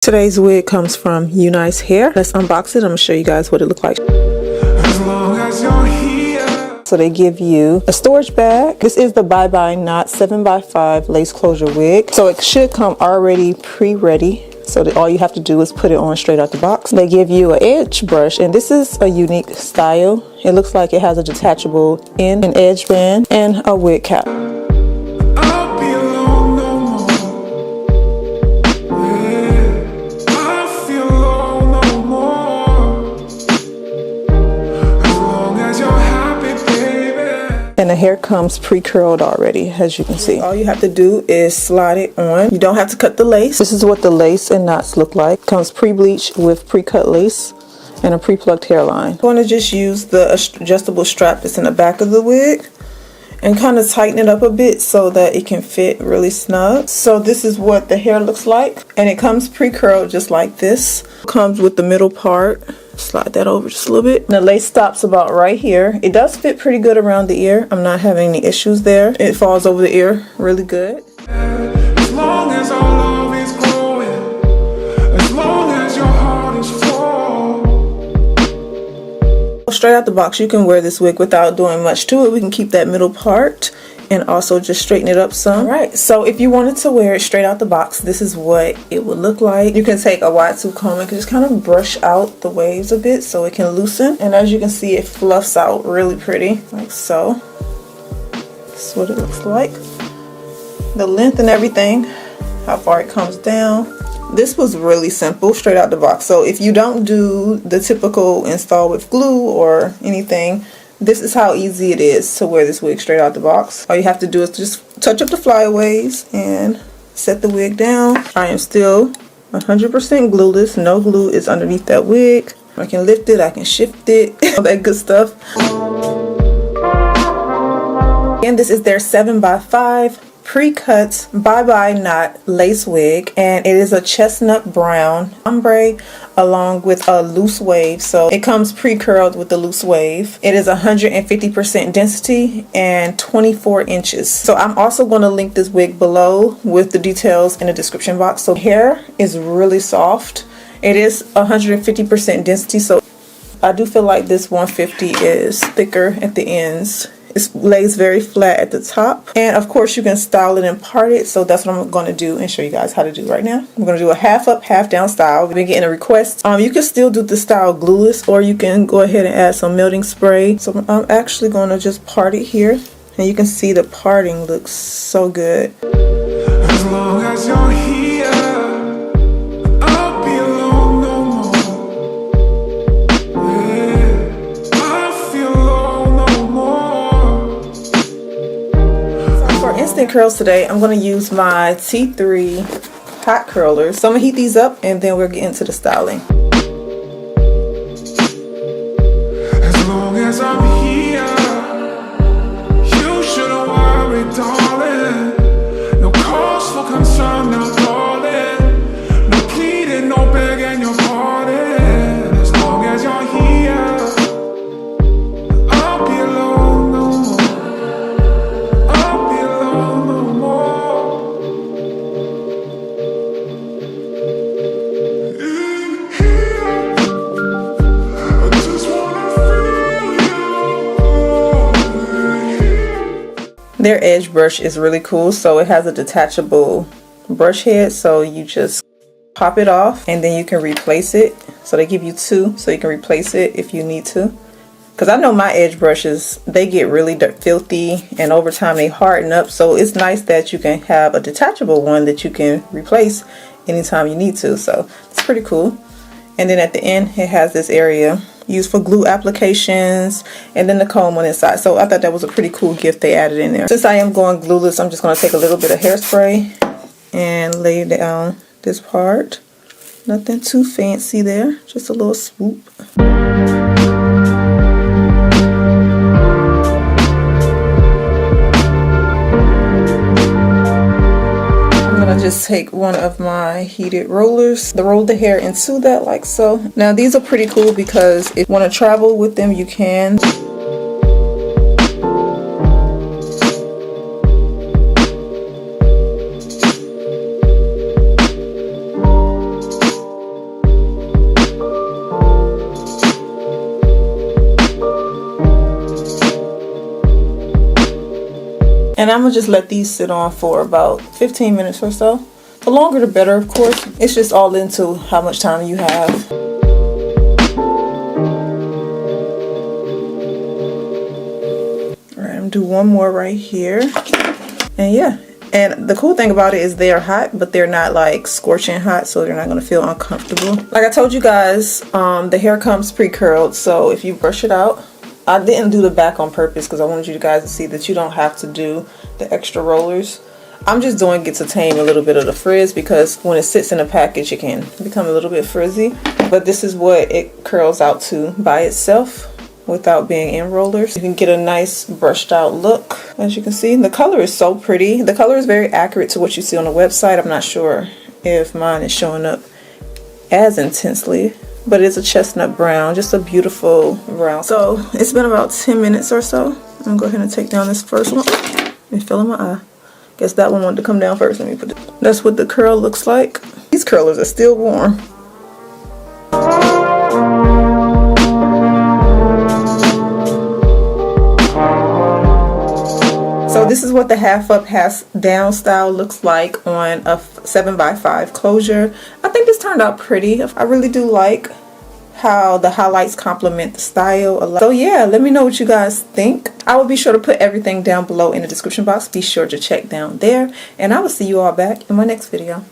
Today's wig comes from UNice Hair. Let's unbox it. I'm going to show you guys what it looks like. As long as you're here. So they give you a storage bag. This is the Byebyeknots 7x5 lace closure wig. So it should come already pre-ready. So that all you have to do is put it on straight out the box. They give you an edge brush, and this is a unique style. It looks like it has a detachable end, an edge band, and a wig cap. And the hair comes pre-curled already, as you can see. All you have to do is slide it on. You don't have to cut the lace. This is what the lace and knots look like. Comes pre-bleached with pre-cut lace and a pre-plucked hairline. I'm going to just use the adjustable strap that's in the back of the wig and kind of tighten it up a bit so that it can fit really snug. So this is what the hair looks like, and it comes pre-curled just like this. Comes with the middle part. Slide that over just a little bit. The lace stops about right here. It does fit pretty good around the ear. I'm not having any issues there. It falls over the ear really good. As long as our love is growing, as long as your heart is full. Straight out the box, you can wear this wig without doing much to it. We can keep that middle part and also just straighten it up some. Alright, so if you wanted to wear it straight out the box, this is what it would look like. You can take a wide tooth comb and just kind of brush out the waves a bit so it can loosen. And as you can see, it fluffs out really pretty, like so. This is what it looks like. The length and everything, how far it comes down. This was really simple, straight out the box. So if you don't do the typical install with glue or anything, this is how easy it is to wear this wig straight out the box. All you have to do is just touch up the flyaways and set the wig down. I am still 100% glueless. No glue is underneath that wig. I can lift it, I can shift it, all that good stuff. And this is their 7x5 pre-cut Byebyeknot lace wig, and it is a chestnut brown ombre along with a loose wave. So it comes pre-curled with the loose wave. It is 150% density and 24 inches. So I'm also going to link this wig below with the details in the description box. So hair is really soft. It is 150% density, so I do feel like this 150 is thicker at the ends. It lays very flat at the top, and of course you can style it and part it, so that's what I'm going to do and show you guys how to do right now. I'm going to do a half up, half down style. We've been getting a request. You can still do the style glueless, or you can go ahead and add some melting spray. So I'm actually going to just part it here, and you can see the parting looks so good. As long as you're here. Curls today, I'm going to use my T3 hot curlers. So I'm going to heat these up and then we'll get into the styling. As long as I'm here, you shouldn't worry, darling. No cause for concern, no darling. No pleading, no begging your pardon. As long as you're here, I'll be alone no more. Their edge brush is really cool, so it has a detachable brush head, so you just pop it off and then you can replace it. So they give you two, so you can replace it if you need to. Because I know my edge brushes, they get really filthy and over time they harden up, so it's nice that you can have a detachable one that you can replace anytime you need to. So it's pretty cool. And then at the end it has this area used for glue applications, and then the comb on the inside. So I thought that was a pretty cool gift they added in there. Since I am going glueless, I'm just going to take a little bit of hairspray and lay down this part. Nothing too fancy there, just a little swoop. Just take one of my heated rollers to roll the hair into that like so. Now these are pretty cool because if you want to travel with them, you can. And I'm gonna just let these sit on for about 15 minutes or so. The longer the better, of course. It's just all into how much time you have. Alright, I'm gonna do one more right here. And yeah. And the cool thing about it is they are hot, but they're not like scorching hot, so you're not going to feel uncomfortable. Like I told you guys, the hair comes pre-curled, so if you brush it out, I didn't do the back on purpose because I wanted you guys to see that you don't have to do the extra rollers. I'm just doing it to tame a little bit of the frizz because when it sits in a package, it can become a little bit frizzy. But this is what it curls out to by itself, without being in rollers. You can get a nice brushed out look. As you can see, the color is so pretty. The color is very accurate to what you see on the website. I'm not sure if mine is showing up as intensely, but it's a chestnut brown, just a beautiful brown. So it's been about 10 minutes or so. I'm gonna go ahead and take down this first one. It's filling my eye. Guess that one wanted to come down first. Let me put it. That's what the curl looks like. These curlers are still warm. So this is what the half up, half down style looks like on a 7x5 closure. I think this turned out pretty. I really do like how the highlights complement the style a lot. So yeah, let me know what you guys think. I will be sure to put everything down below in the description box. Be sure to check down there. And I will see you all back in my next video.